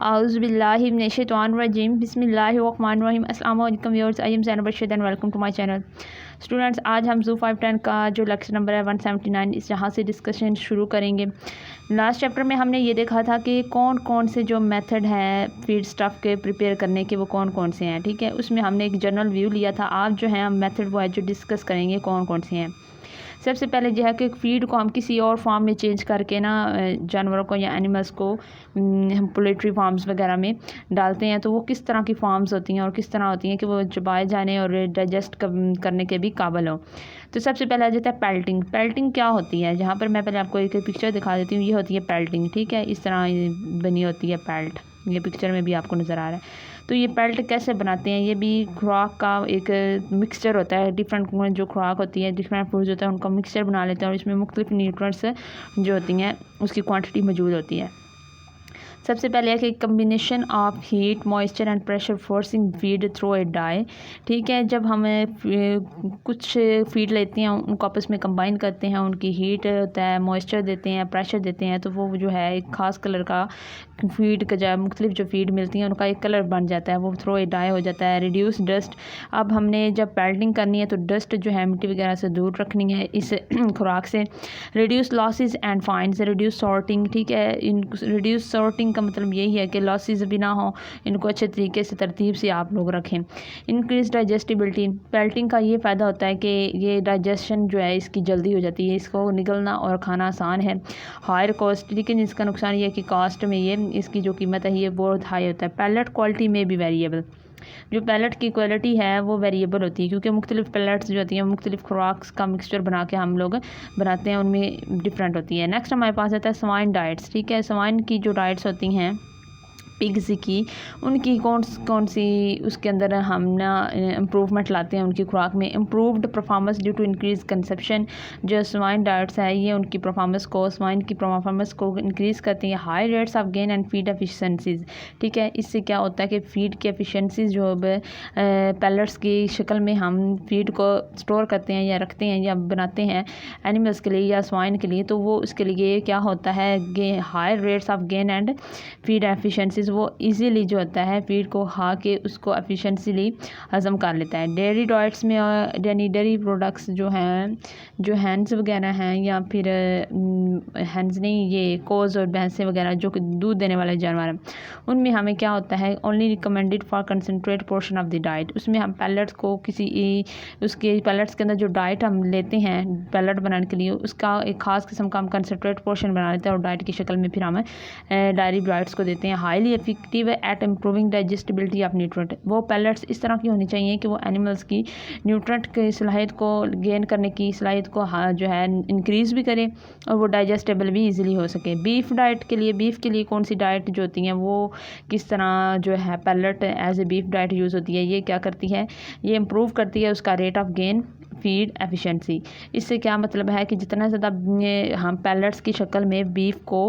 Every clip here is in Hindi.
आउज़ुबिल्लाहिमिनश्शैतानिर्रजीम बिस्मिल्लाहिर्रहमानिर्रहीम। अस्सलाम वालेकुम viewers, I am Zainab Rashid and welcome to my channel. Students, आज हम ज़ू 510 का जो लेक्चर नंबर है 179 इस यहाँ से डिस्कशन शुरू करेंगे। लास्ट चैप्टर में हमने ये देखा था कि कौन कौन से जो मेथड हैं फीड स्टफ़ के प्रिपेयर करने के वो कौन कौन से हैं। ठीक है, उसमें हमने एक जनरल व्यू लिया था। आप जो है हम मेथड वो है जो डिस्कस करेंगे कौन कौन से हैं। सबसे पहले जो है कि फीड को हम किसी और फार्म में चेंज करके ना जानवरों को या एनिमल्स को हम पोल्ट्री फार्म्स वगैरह में डालते हैं तो वो किस तरह की फार्म्स होती हैं और किस तरह होती हैं कि वो चबाए जाने और डाइजेस्ट करने के भी काबिल हो। तो सबसे पहले आ जाता है पेल्टिंग। पेल्टिंग क्या होती है, जहाँ पर मैं पहले आपको एक पिक्चर दिखा देती हूँ। ये होती है पेल्टिंग। ठीक है, इस तरह बनी होती है पेल्ट। ये पिक्चर में भी आपको नज़र आ रहा है। तो ये पेल्ट कैसे बनाते हैं, ये भी खुराक का एक मिक्सचर होता है। डिफरेंट जो खुराक होती है, डिफरेंट फूड्स होता है, उनका मिक्सचर बना लेते हैं और इसमें मुख्तलिफ न्यूट्रिएंट्स जो होती हैं उसकी क्वांटिटी मौजूद होती है। सबसे पहले है कि combination of heat moisture and pressure forcing feed through a die. ठीक है, जब हम कुछ फीड लेते हैं उनको आपस में कंबाइन करते हैं, उनकी हीट होता है, मॉइस्चर देते हैं, प्रेशर देते हैं, तो वो जो है एक ख़ास कलर का फीड का जो मुख्तलिफ जो फीड मिलती हैं उनका एक कलर बन जाता है, वो थ्रो ए डाई हो जाता है। Reduce dust. अब हमने जब पेल्टिंग करनी है तो डस्ट जो है मिट्टी वगैरह से दूर रखनी है इस खुराक से। Reduce losses and फाइंस। Reduce sorting. ठीक है, इन रिड्यूस सॉर्टिंग का मतलब यही है कि लॉसेस भी ना हो, इनको अच्छे तरीके से तरतीब से आप लोग रखें। Increase digestibility. पेल्टिंग का ये फ़ायदा होता है कि ये डाइजेशन जो है इसकी जल्दी हो जाती है, इसको निगलना और खाना आसान है। हायर कॉस्ट, लेकिन इसका नुकसान ये है कि कास्ट में ये इसकी जो कीमत है ये बहुत हाई होता है। पैलेट क्वालिटी में भी वेरिएबल। जो पैलेट की क्वालिटी है वो वेरिएबल होती है, क्योंकि मुख्तलिफ पैलेट्स जो होती हैं मुख्तलिफ खुराक का मिक्सचर बना के हम लोग बनाते हैं, उनमें डिफरेंट होती है। नेक्स्ट हमारे पास आता है स्वाइन डाइट्स। ठीक है, स्वाइन की जो डाइट्स होती हैं पिग्स की, उनकी कौन सी उसके अंदर हम ना इम्प्रूवमेंट लाते हैं उनकी खुराक में। Improved performance due to increase consumption. जो स्वाइन डाइट्स है ये उनकी परफॉर्मेंस को, स्वाइन की परफॉर्मेंस को इंक्रीज़ करती हैं। High rates of gain and feed efficiencies. ठीक है, इससे क्या होता है कि फीड की एफिशिएंसीज जो पैलेट्स की शक्ल में हम फीड को स्टोर करते हैं या रखते हैं या बनाते हैं एनिमल्स के लिए या स्वाइन के लिए, तो वो उसके लिए क्या होता है, high rates of gain and feed efficiencies. वो इजीली जो होता है फीड को खा के उसको एफिशिएंटली हज़म कर लेता है। डेयरी डाइट्स में यानी डेयरी प्रोडक्ट्स जो हैं, जो हैंड्स वगैरह हैं या फिर हैंड्स नहीं, ये कोज़ और भैंसें वगैरह जो कि दूध देने वाले जानवर हैं, उनमें हमें क्या होता है only recommended for concentrate portion of the diet. उसमें हम पैलेट्स को किसी उसके पैलेट्स के अंदर जो डाइट हम लेते हैं पैलेट बनाने के लिए, उसका एक ख़ास किस्म का हम कंसनट्रेट पोर्शन बना लेते हैं और डाइट की शक्ल में फिर हम डायरी डाइट्स को देते हैं। Highly effective eight improving digestibility of nutrient. वो पैलेट्स इस तरह की होनी चाहिए कि वो एनिमल्स की न्यूट्रेंट की सलाहियत को गेन करने की सलाहियत को जो है इंक्रीज़ भी करे और वो डाइजेस्टेबल भी इजीली हो सके। बीफ डाइट के लिए, बीफ के लिए कौन सी डाइट जो होती हैं वो किस तरह जो है pellet as a beef diet use होती है, ये क्या करती है, ये इम्प्रूव करती है उसका rate of gain feed efficiency. इससे क्या मतलब है कि जितना ज़्यादा हम पैलेट्स की शक्ल में बीफ को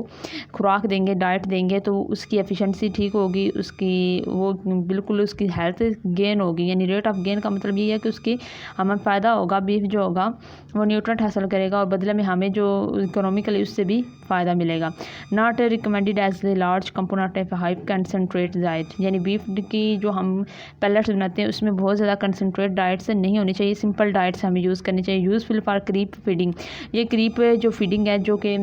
खुराक देंगे, डाइट देंगे, तो उसकी एफिशिएंसी ठीक होगी, उसकी वो बिल्कुल उसकी हेल्थ गेन होगी। यानी रेट ऑफ गेन का मतलब ये है कि उसकी हमें फ़ायदा होगा, बीफ जो होगा वो न्यूट्रेंट हासिल करेगा और बदले में हमें जो इकोनॉमिकली उससे भी फ़ायदा मिलेगा। Not recommended as a large component of high concentrate diet. यानी बीफ की जो हम पैलेट्स बनाते हैं उसमें बहुत ज़्यादा कंसनट्रेट डाइट से नहीं होनी चाहिए, सिंपल डाइट हमें यूज़ करनी चाहिए। Useful for creep feeding. ये क्रीप जो फीडिंग है जो कि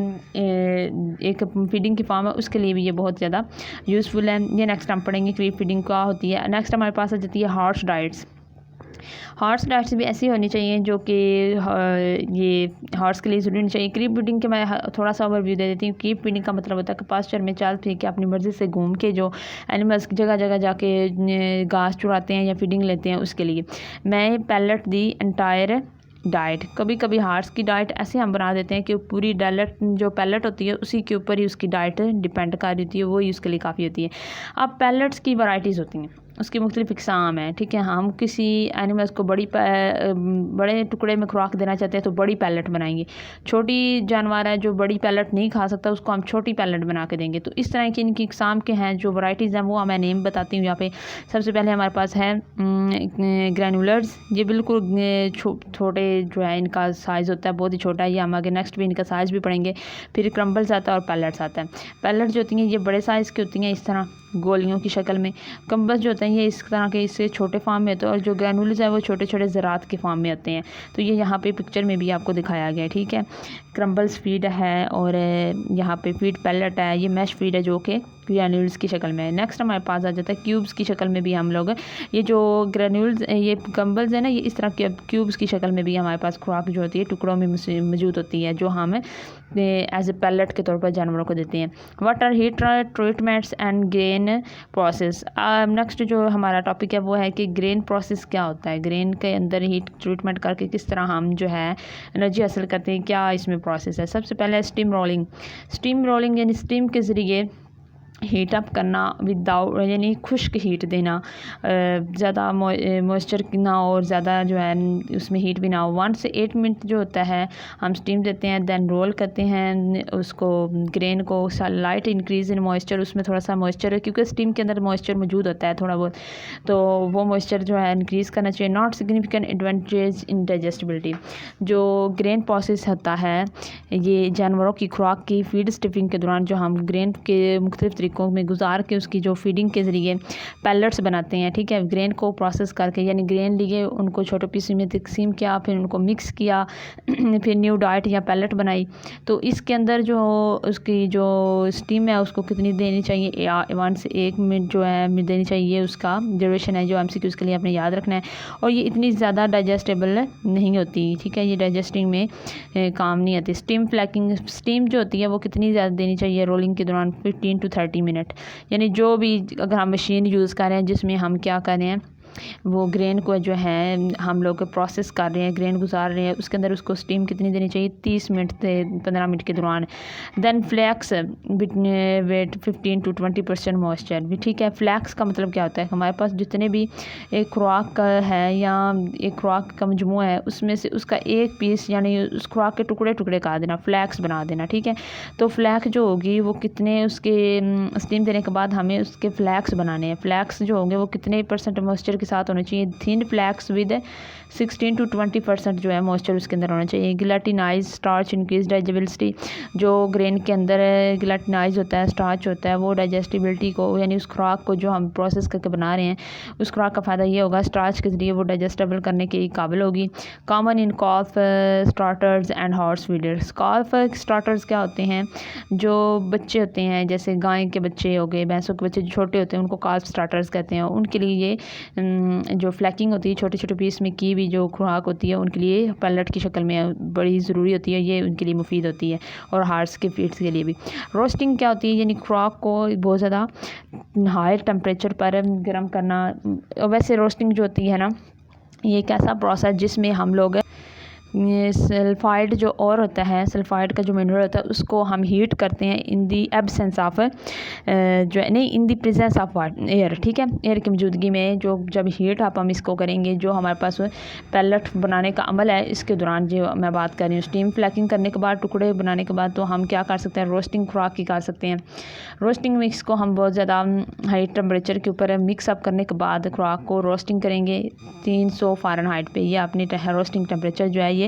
एक फीडिंग की फॉर्म है, उसके लिए भी ये बहुत ज़्यादा यूज़फुल है। ये नेक्स्ट हम पढ़ेंगे क्रीप फीडिंग क्या होती है। नेक्स्ट हमारे पास आ जाती है हॉर्स डाइट्स। हॉर्स डाइट्स भी ऐसी होनी चाहिए जो कि ये हॉर्स के लिए ज़रूरी नहीं चाहिए। क्रीप फीडिंग के मैं थोड़ा सा ओवरव्यू दे देती हूँ। क्रीप फीडिंग का मतलब होता है कि पास्चर में चल फिर के अपनी मर्ज़ी से घूम के जो एनिमल्स जगह जगह जाके घास चुराते हैं या फीडिंग लेते हैं, उसके लिए। मैं पैलेट दी एंटायर डाइट। कभी कभी हार्स की डाइट ऐसे हम बना देते हैं कि पूरी डाइट जो पैलेट होती है उसी के ऊपर ही उसकी डाइट डिपेंड कर रही होती है, वो ही उसके लिए काफ़ी होती है। अब पैलेट्स की वैराइटीज़ होती हैं, उसकी मुख्तलिफ इकसाम है। ठीक है, हम किसी एनिमल्स को बड़े टुकड़े में खुराक देना चाहते हैं तो बड़ी पैलेट बनाएंगे। छोटी जानवर है जो बड़ी पैलेट नहीं खा सकता, उसको हम छोटी पैलेट बना के देंगे। तो इस तरह की इनकी इकसाम के हैं जो वैराइटीज़ हैं वो मैं नेम बताती हूँ यहाँ पे। सबसे पहले हमारे पास है ग्रैनुलर्स। ये बिल्कुल छोटे जो है इनका साइज़ होता है, बहुत ही छोटा है। ये हम आगे नेक्स्ट भी इनका साइज़ भी पढ़ेंगे। फिर क्रम्बल्स आता है और पैलेट्स आता है। पैलेट जो होती हैं ये बड़े साइज़ की होती हैं इस तरह, गोलियों की शक्ल में। क्रम्बल्स जो होते हैं ये इस तरह के इससे छोटे फॉर्म में होते हैं और जो ग्रैनुल्स है वो छोटे छोटे ज़रात के फॉर्म में होते हैं। तो ये यहाँ पे पिक्चर में भी आपको दिखाया गया है, ठीक है। क्रम्बल्स फीड है और यहाँ पे फीड पैलेट है, ये मैश फीड है जो कि ग्रैन्यूल्स की शक्ल में है। नेक्स्ट हमारे पास आ जाता है क्यूब्स की शक्ल में भी हम लोग ये जो ग्रैन्यूल्स ये क्रम्बल्स है ना, ये इस तरह के क्यूब्स की शक्ल में भी हमारे पास खुराक जो होती है टुकड़ों में मौजूद होती है, जो हम एज ए पैलेट के तौर पर जानवरों को देते हैं। What are heat treatments and grain process. Next जो हमारा टॉपिक है वो है कि ग्रेन प्रोसेस क्या होता है, ग्रेन के अंदर हीट ट्रीटमेंट करके किस तरह हम जो है एनर्जी हासिल करते हैं, क्या इसमें प्रोसेस है। सबसे पहले स्टीम रोलिंग। स्टीम रोलिंग यानी स्टीम के ज़रिए हीट अप करना विदाउट यानी खुश्क हीट देना, ज़्यादा मॉइस्चर ना और ज़्यादा जो है उसमें हीट भी ना हो। 1 से 8 मिनट जो होता है हम स्टीम देते हैं, देन रोल करते हैं उसको ग्रेन को। लाइट इंक्रीज इन मॉइस्चर, उसमें थोड़ा सा मॉइस्चर है क्योंकि स्टीम के अंदर मॉइस्चर मौजूद होता है थोड़ा बहुत, तो वो मॉइस्चर जो है इंक्रीज़ करना चाहिए। Not significant advantage in digestibility. जो ग्रेन प्रोसेस होता है ये जानवरों की खुराक की फीड स्टिफिंग के दौरान जो हम ग्रेन के मुख्तलिफ तरीकों में गुजार के उसकी जो फीडिंग के ज़रिए पैलेट्स बनाते हैं, ठीक है। ग्रेन को प्रोसेस करके यानी ग्रेन लिए उनको छोटे पीस में तकसीम किया, फिर उनको मिक्स किया, फिर न्यू डाइट या पैलेट बनाई। तो इसके अंदर जो उसकी जो स्टीम है उसको कितनी देनी चाहिए, 1 से 1 मिनट जो है देनी चाहिए, उसका ड्यूरेशन है जो MCQ के लिए आपने याद रखना है। और ये इतनी ज़्यादा डाइजेस्टेबल नहीं होती, ठीक है, ये डाइजेस्टिंग में काम नहीं आती। स्टीम फ्लैकिंग। स्टीम जो होती है वो कितनी ज़्यादा देनी चाहिए रोलिंग के दौरान, 15 to 30 मिनट। यानी जो भी अगर हम मशीन यूज़ कर रहे हैं जिसमें हम क्या कर रहे हैं वो ग्रेन को जो है हम लोग प्रोसेस कर रहे हैं, ग्रेन गुजार रहे हैं, उसके अंदर उसको स्टीम कितनी देनी चाहिए, 30 मिनट से 15 मिनट के दौरान। Then flax wet 15 to 20% moisture भी, ठीक है। फ्लैक्स का मतलब क्या होता है, हमारे पास जितने भी एक खुराक का है या एक खुराक का मजमू है उसमें से उसका एक पीस यानी उस खुराक के टुकड़े टुकड़े काट देना, फ्लैक्स बना देना, ठीक है। तो फ्लैक्स जो होगी वो कितने उसके स्टीम देने के बाद हमें उसके फ्लैक्स बनाने हैं। फ्लैक्स जो होंगे वो कितने % मॉइस्चर के साथ होने चाहिए, थिन फ्लैक्स विद 16 to 20% जो है मॉइस्चर उसके अंदर होना चाहिए। गिलाटिनाइज स्टार्च इंक्रीज डाइजेबिलिटी। जो ग्रेन के अंदर गिलाटिनाइज होता है, स्टार्च होता है, वो डाइजेस्टिबिलिटी को यानी उस खुराक को जो हम प्रोसेस करके बना रहे हैं उस खुराक का फ़ायदा ये होगा स्टार्च के ज़रिए वो डाइजेस्टेबल करने के काबिल होगी। Common in calf starters and horse feeders. Calf starters क्या होते हैं, जो बच्चे होते हैं जैसे गाय के बच्चे हो गए, भैंसों के बच्चे जो छोटे होते हैं उनको कॉल्फ स्टार्टर्स कहते हैं। उनके लिए ये जो फ्लैकिंग होती है छोटे छोटे पीस में की भी जो खुराक होती है उनके लिए पैलेट की शक्ल में बड़ी ज़रूरी होती है, ये उनके लिए मुफीद होती है और हार्ट्स के फीड्स के लिए भी। रोस्टिंग क्या होती है, यानी खुराक को बहुत ज़्यादा हाई टेम्परेचर पर गर्म करना। वैसे रोस्टिंग जो होती है ना ये एक ऐसा प्रोसेस जिसमें हम लोग सल्फाइड जो और होता है, सल्फाइड का जो मिनरल होता है उसको हम हीट करते हैं इन दी एब्सेंस ऑफ जो है नहीं इन दी प्रेजेंस ऑफ एयर, ठीक है। एयर की मौजूदगी में जो जब हीट आप हम इसको करेंगे जो हमारे पास पैलेट बनाने का अमल है इसके दौरान जो मैं बात कर रही हूँ। स्टीम फ्लैकिंग करने के बाद टुकड़े बनाने के बाद तो हम क्या कर सकते हैं, रोस्टिंग खुराक की कर सकते हैं। रोस्टिंग मिक्स को हम बहुत ज़्यादा हाई टेम्परेचर के ऊपर मिक्स अप करने के बाद खुराक को रोस्टिंग करेंगे 300 फ़ारेनहाइट पे। ये अपनी रोस्टिंग टेम्परेचर जो है ये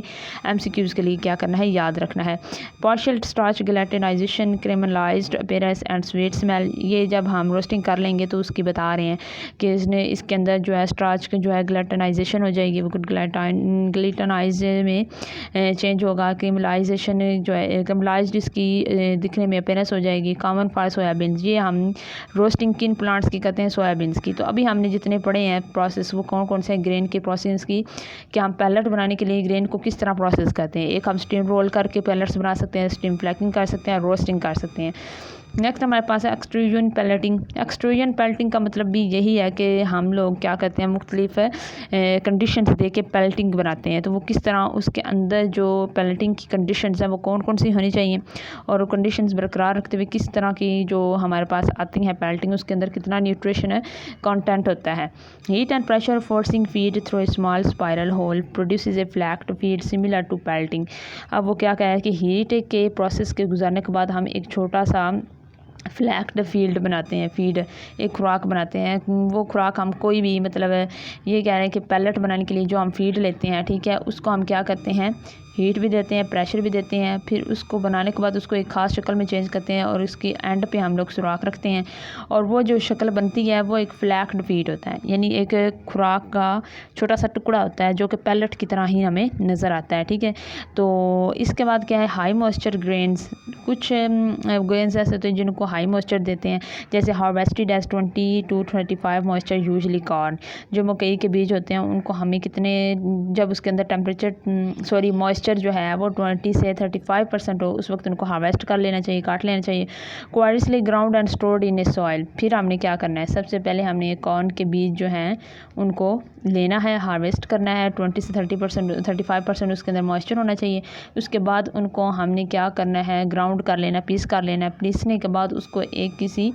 MCQs के लिए क्या करना है, याद रखना है। Partial starch gelatinization, caramelized appearance and sweet smell. ये जब हम रोस्टिंग कर लेंगे तो उसकी बता रहे हैं कि इसके अंदर जो है स्टार्च जो है ग्लैटिनाइजेशन हो जाएगी, वो ग्लैटिनाइज में चेंज होगा। क्रेमलाइजेशन जो है क्रेमलाइज्ड इसकी दिखने में अपीयरेंस हो जाएगी। Common for soybean. ये हम रोस्टिंग किन प्लांट्स की करते हैं, सोयाबीन्स की। तो अभी हमने जितने पढ़े हैं प्रोसेस वो कौन कौन से हैं ग्रेन के प्रोसेस की, कि हम पैलेट बनाने के लिए ग्रेन को किस तरह प्रोसेस करते हैं। एक हम स्टीम रोल करके पैलेट्स बना सकते हैं, स्टीम फ्लैकिंग कर सकते हैं, रोस्टिंग कर सकते हैं। नेक्स्ट हमारे पास है एक्सट्रूजन पैलेटिंग। एक्सट्रूजन पैलेटिंग का मतलब भी यही है कि हम लोग क्या करते हैं मुख्तलिफ कंडीशंस दे के पैलेटिंग बनाते हैं। तो वो किस तरह उसके अंदर जो पैलेटिंग की कंडीशंस हैं वो कौन कौन सी होनी चाहिए और कंडीशंस बरकरार रखते हुए किस तरह की जो हमारे पास आती हैं पैलेटिंग उसके अंदर कितना न्यूट्रिशन कंटेंट होता है। Heat and pressure forcing feed through a small spiral hole produces a flaked feed similar to pelleting. अब वो क्या कहा है कि हीट के प्रोसेस के गुजरने के बाद हम एक छोटा सा फ्लैक्ड फील्ड बनाते हैं, फीड एक खुराक बनाते हैं। वो खुराक हम कोई भी मतलब ये कह रहे हैं कि पैलेट बनाने के लिए जो हम फीड लेते हैं, ठीक है, उसको हम क्या करते हैं हीट भी देते हैं, प्रेशर भी देते हैं, फिर उसको बनाने के बाद उसको एक ख़ास शक्ल में चेंज करते हैं और उसकी एंड पे हम लोग सुराख रखते हैं और वो जो शक्ल बनती है वो एक फ्लैक्ड फीड होता है, यानी एक खुराक का छोटा सा टुकड़ा होता है जो कि पैलेट की तरह ही हमें नज़र आता है। ठीक है, तो इसके बाद क्या है, हाई मॉइस्चर ग्रेन्स। कुछ ग्रेन्स ऐसे होते हैं जिनको हाई मॉइस्चर देते हैं, जैसे harvested as 20 to 35 moisture usually corn. जो मकई के बीज होते हैं उनको हमें कितने, जब उसके अंदर मॉइस्चर जो है वो 20 से 35% हो, उस वक्त उनको हार्वेस्ट कर लेना चाहिए, काट लेना चाहिए। Coarsely ground and stored in a soil. फिर हमने क्या करना है, सबसे पहले हमने कॉर्न के बीज जो हैं उनको लेना है, हार्वेस्ट करना है। 20 से 35% उसके अंदर मॉइस्चर होना चाहिए। उसके बाद उनको हमने क्या करना है, ग्राउंड कर लेना, पीस कर लेना। पीसने के बाद उसको एक किसी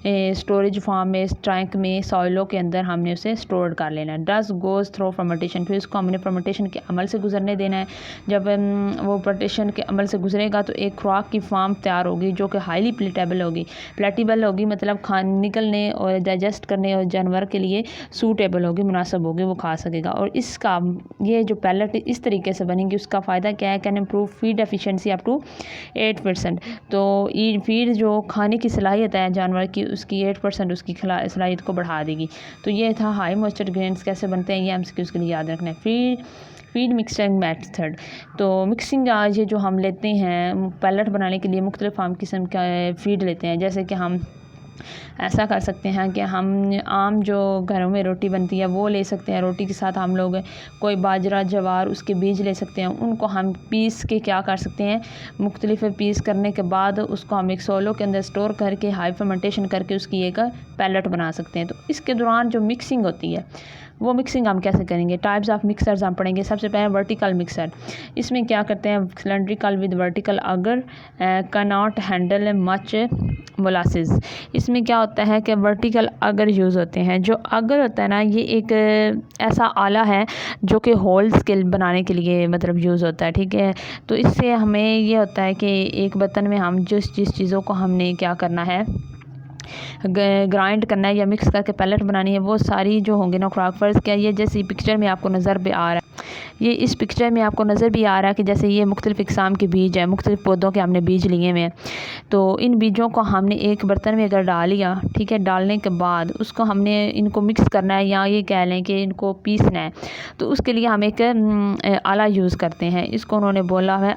स्टोरेज फार्म में, टैंक में, सॉइलों के अंदर हमने उसे स्टोर कर लेना है। Dust goes through fermentation. फिर उसको हमने फर्मेंटेशन के अमल से गुजरने देना है। जब वो फर्मेंटेशन के अमल से गुजरेगा तो एक खुराक की फार्म तैयार होगी जो कि हाईली प्लेटेबल होगी, मतलब निकलने और डाइजेस्ट करने और जानवर के लिए सूटेबल होगी, मुनासिब होगी, वो खा सकेगा। और इसका ये जो पैलेट इस तरीके से बनेंगी, उसका फ़ायदा क्या है, can improve feed efficiency up to 8%। तो फीड जो खाने की सलाहियत है जानवर की, उसकी 8% उसकी सलाहियत को बढ़ा देगी। तो ये था हाई मॉइस्चर ग्रेन्स कैसे बनते हैं, ये एमसीक्यू उसके लिए याद रखना है। Feed mixing method. तो मिक्सिंग आज ये जो हम लेते हैं पैलेट बनाने के लिए मुख्तलिफ आम किस्म का फीड लेते हैं। जैसे कि हम ऐसा कर सकते हैं कि हम आम जो घरों में रोटी बनती है वो ले सकते हैं, रोटी के साथ हम लोग कोई बाजरा, जवार, उसके बीज ले सकते हैं। उनको हम पीस के क्या कर सकते हैं, मुख्तलिफ पीस करने के बाद उसको हम एक सोलो के अंदर स्टोर करके हाई फर्मेंटेशन करके उसकी एक पैलेट बना सकते हैं। तो इसके दौरान जो मिक्सिंग होती है वो मिक्सिंग हम कैसे करेंगे, टाइप्स ऑफ मिक्सर्स हम पढ़ेंगे। सबसे पहले वर्टिकल मिक्सर। इसमें क्या करते हैं, सिलेंड्रिकल विद वर्टिकल अगर कैनॉट हैंडल मच मोलासिस। इसमें क्या होता है कि वर्टिकल अगर यूज़ होते हैं। जो अगर होता है ना, ये एक ऐसा आला है जो कि होल्स के बनाने के लिए मतलब यूज़ होता है। ठीक है, तो इससे हमें ये होता है कि एक बर्तन में हम जिस चीज़ों को हमने क्या करना है, ग्राइंड करना है या मिक्स करके पैलेट बनानी है, वो सारी जो होंगे ना खुराक, फ़र्ज़ क्या, ये जैसे पिक्चर में आपको नज़र भी आ रहा है, ये इस पिक्चर में आपको नज़र भी आ रहा है कि जैसे ये मुख्तलिफ़ इक़साम के बीज हैं, मुख्तलिफ़ पौधों के हमने बीज लिए हुए हैं। तो इन बीजों को हमने एक बर्तन में अगर डाल लिया, ठीक है, डालने के बाद उसको हमने इनको मिक्स करना है या ये कह लें कि इनको पीसना है। तो उसके लिए हम एक आला यूज़ करते हैं, इसको उन्होंने बोला है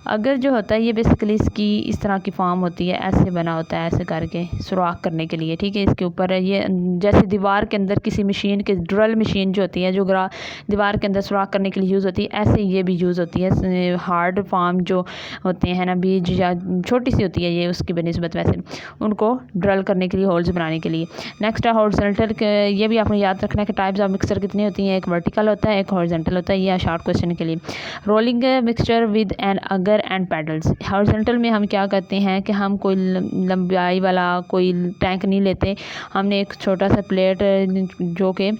अगर जो होता है ये बेसिकली इसकी इस तरह की फॉर्म होती है, ऐसे बना होता है, ऐसे करके सुराख करने के लिए। ठीक है, इसके ऊपर ये जैसे दीवार के अंदर किसी मशीन के, ड्रिल मशीन जो होती है जो दीवार के अंदर सुराख करने के लिए यूज़ होती है, ऐसे ये भी यूज़ होती है। हार्ड फॉर्म जो होते हैं ना बीज, या छोटी सी होती है ये उसकी बनिस्बत, वैसे उनको ड्रिल करने के लिए, होल्स बनाने के लिए। नेक्स्ट है हॉरिजॉन्टल। ये भी आपने याद रखना है कि टाइप्स ऑफ मिक्सर कितनी होती हैं, एक वर्टिकल होता है, एक हॉरिजॉन्टल होता है। ये शॉर्ट क्वेश्चन के लिए। रोलिंग मिक्सचर विद एन अगर एंड पैडल्स। हॉरिजॉन्टल में हम क्या करते हैं कि हम कोई लंबाई वाला कोई टैंक नहीं लेते, हमने एक छोटा सा प्लेट जो कि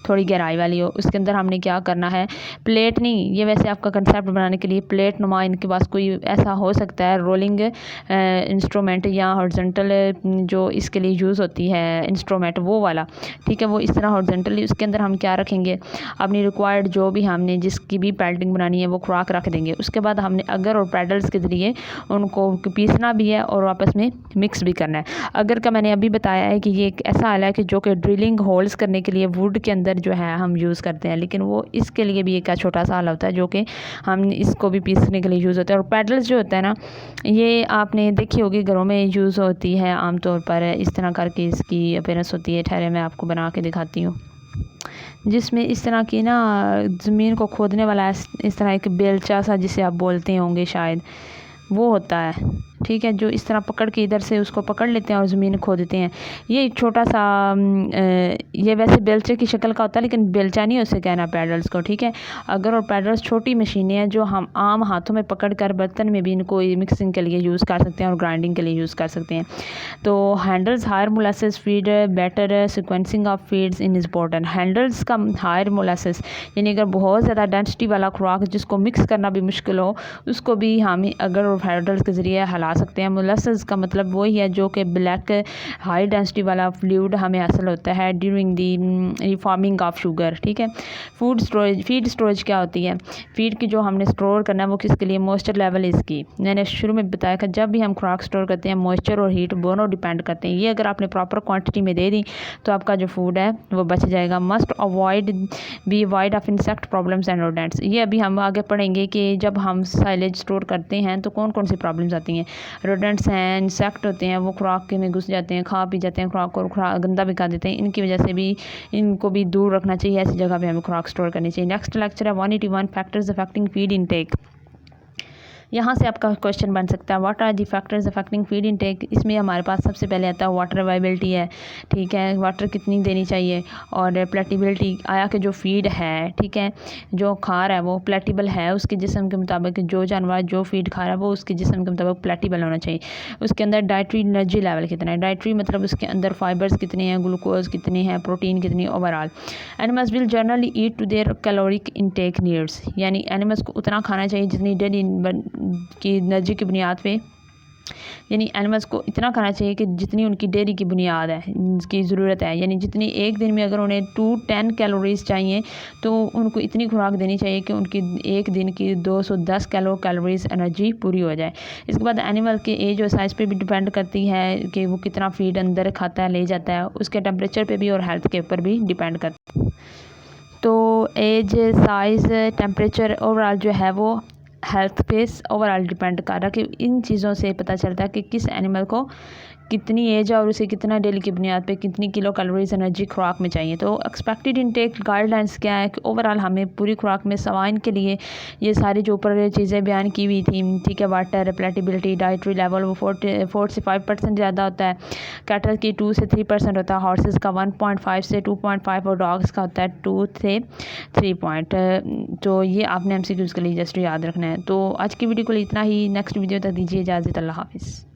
थोड़ी गहराई वाली हो, उसके अंदर हमने क्या करना है, प्लेट नहीं, ये वैसे आपका कंसेप्ट बनाने के लिए प्लेट नुमा इनके पास कोई ऐसा हो सकता है रोलिंग इंस्ट्रूमेंट या हॉरिजॉन्टल जो इसके लिए यूज़ होती है इंस्ट्रूमेंट, वो वाला। ठीक है, वो इस तरह हॉरिजॉन्टली उसके अंदर हम क्या रखेंगे, अपनी रिक्वायर्ड जो भी हमने जिसकी भी पैल्टिंग बनानी है वो खुराक रख देंगे। उसके बाद हमने अगर और पैडल्स के ज़रिए उनको पीसना भी है और आपस में मिक्स भी करना है। अगर का मैंने अभी बताया है कि ये एक ऐसा आला है कि जो कि ड्रिलिंग होल्स करने के लिए वुड के अंदर जो है हम यूज़ करते हैं, लेकिन वो इसके लिए भी एक छोटा सा आला होता है जो कि हम इसको भी पीसने के लिए यूज़ होता है। और पैडल्स जो होता है ना, ये आपने देखी होगी घरों में यूज़ होती है आमतौर पर, इस तरह करके इसकी अपीयरेंस होती है। ठहरे मैं आपको बना के दिखाती हूँ, जिसमें इस तरह की ना ज़मीन को खोदने वाला इस तरह एक बेलचा सा जिसे आप बोलते होंगे शायद, वो होता है। ठीक है, जो इस तरह पकड़ के इधर से उसको पकड़ लेते हैं और ज़मीन खो देते हैं। ये एक छोटा सा ये वैसे बेलचे की शक्ल का होता है, लेकिन बेलचा नहीं उसे कहना पैडल्स को। ठीक है, अगर और पैडल्स छोटी मशीनें हैं जो हम आम हाथों में पकड़ कर बर्तन में भी इनको मिक्सिंग के लिए यूज़ कर सकते हैं और ग्राइंडिंग के लिए यूज़ कर सकते हैं। तो handles higher molasses feed better sequencing of feeds in important. Handles का हायर मोलासेस यानी अगर बहुत ज़्यादा डेंसिटी वाला खुराक जिसको मिक्स करना भी मुश्किल हो, उसको भी हम अगर और हैंडल्स के ज़रिए हला सकते हैं। मोलसेस का मतलब वही है जो कि ब्लैक हाई डेंसिटी वाला फ्लूइड हमें हासिल होता है during the forming of sugar. ठीक है। फीड स्टोरेज क्या होती है? फीड की जो हमने स्टोर करना है वो किसके लिए? मॉइस्चर लेवल इसकी मैंने शुरू में बताया कि जब भी हम खुराक स्टोर करते हैं मॉइस्चर और हीट दोनों डिपेंड करते हैं। ये अगर आपने प्रॉपर क्वांटिटी में दे दी तो आपका जो फूड है वो बच जाएगा। Must avoid of insect problems and rodents. ये अभी हम आगे पढ़ेंगे कि जब हम साइलेज स्टोर करते हैं तो कौन कौन सी प्रॉब्लम्स आती हैं। रोडेंट्स हैं, इंसेक्ट होते हैं, वो खुराक में घुस जाते हैं, खा पी जाते हैं खुराक और खुराक गंदा भी कर देते हैं। इनकी वजह से भी इनको भी दूर रखना चाहिए, ऐसी जगह पे हमें खुराक स्टोर करनी चाहिए। नेक्स्ट लेक्चर है 181 फैक्टर्स अफेक्टिंग फीड इनटेक। यहाँ से आपका क्वेश्चन बन सकता है what are the factors affecting feed intake. इसमें हमारे पास सबसे पहले आता है वाटर अवेलेबिलिटी है। ठीक है, वाटर कितनी देनी चाहिए, और प्लेटिबिलिटी आया कि जो फीड है, ठीक है, जो खा रहा है वो प्लेटिबल है, उसके जिस्म के मुताबिक जो जानवर जो फीड खा रहा है वो उसके जिस्म के मुताबिक प्लेटिबल होना चाहिए। उसके अंदर डाइटरी एनर्जी लेवल कितना है, डाइटरी मतलब उसके अंदर फाइबर्स कितने हैं, ग्लूकोज कितने हैं, प्रोटीन कितनी, overall. Animals will generally eat to their caloric intake needs, यानी एनिमल्स को उतना खाना चाहिए जितनी डेली की एनर्जी की बुनियाद पे, यानी एनिमल्स को इतना खाना चाहिए कि जितनी उनकी डेली की बुनियाद है, उसकी ज़रूरत है। यानी जितनी एक दिन में अगर उन्हें 210 कैलोरीज चाहिए तो उनको इतनी खुराक देनी चाहिए कि उनकी एक दिन की 210 कैलोरीज एनर्जी पूरी हो जाए। इसके बाद एनिमल के एज और साइज़ पे भी डिपेंड करती है कि वो कितना फीड अंदर खाता है, ले जाता है, उसके टेम्परेचर पे भी और हेल्थ के ऊपर भी डिपेंड करता है। तो एज, साइज़, टेम्परेचर ओवरऑल जो है वो हेल्थ पे ओवरऑल डिपेंड कर रहा है कि इन चीज़ों से पता चलता है कि किस एनिमल को कितनी एज है और उसे कितना डेली की बुनियाद पे कितनी किलो कैलोरीज एनर्जी खुराक में चाहिए। तो एक्सपेक्टेड इनटेक गाइडलाइंस क्या है कि ओवरऑल हमें पूरी खुराक में सवाइन के लिए ये सारी जो ऊपर चीज़ें बयान की हुई थी, ठीक है, वाटर, प्लेटिबिलिटी, डाइटरी लेवल वो 4 से 5% ज़्यादा होता है, कैटल की 2 से 3% होता है, हॉर्सेस का 1.5 से 2.5 और डॉग्स का होता है 2 से 3 तो ये आपने MCQs के लिए जस्ट याद रखना है। तो आज की वीडियो को इतना ही, नेक्स्ट वीडियो तक दीजिए इजाज़त। अल्लाह हाफिज़।